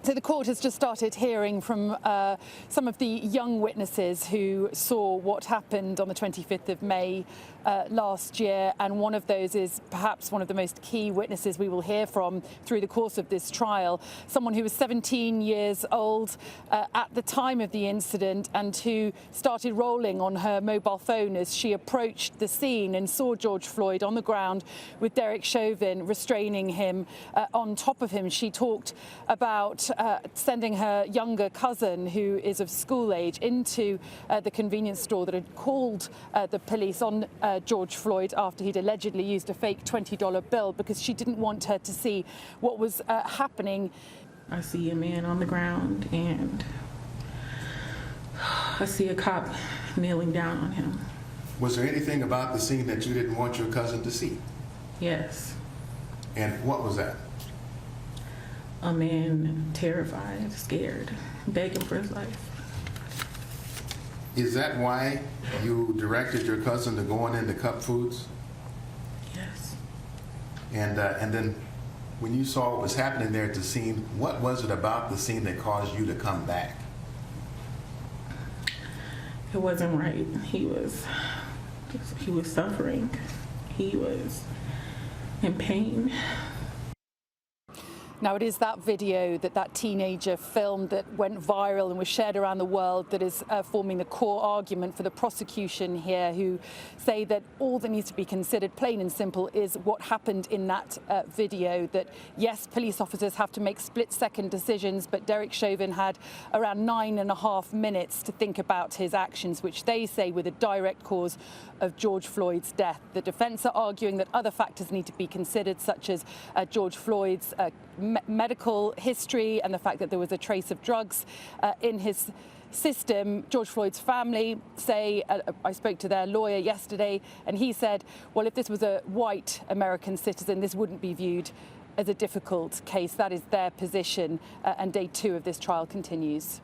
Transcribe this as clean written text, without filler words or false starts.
So the court has just started hearing from some of the young witnesses who saw what happened on the 25th of May last year, and one of those is perhaps one of the most key witnesses we will hear from through the course of this trial, someone who was 17 years old at the time of the incident and who started rolling on her mobile phone as she approached the scene and saw George Floyd on the ground with Derek Chauvin restraining him on top of him. She talked about sending her younger cousin, who is of school age, into the convenience store that had called the police on George Floyd after he'd allegedly used a fake $20 bill because she didn't want her to see what was happening. I see a man on the ground and I see a cop kneeling down on him. Was there anything about the scene that you didn't want your cousin to see? Yes. And what was that? A man terrified, scared, begging for his life. Is that why you directed your cousin to going into Cup Foods? Yes. And then when you saw what was happening there at the scene, what was it about the scene that caused you to come back? It wasn't right. He was suffering. He was in pain. Now, it is that video that teenager filmed that went viral and was shared around the world that is forming the core argument for the prosecution here, who say that all that needs to be considered, plain and simple, is what happened in that video. That, yes, police officers have to make split-second decisions, but Derek Chauvin had around 9.5 minutes to think about his actions, which they say were the direct cause of George Floyd's death. The defense are arguing that other factors need to be considered, such as George Floyd's medical history and the fact that there was a trace of drugs in his system. George Floyd's family say, I spoke to their lawyer yesterday, and he said, well, if this was a white American citizen, this wouldn't be viewed as a difficult case. That is their position, and day 2 of this trial continues.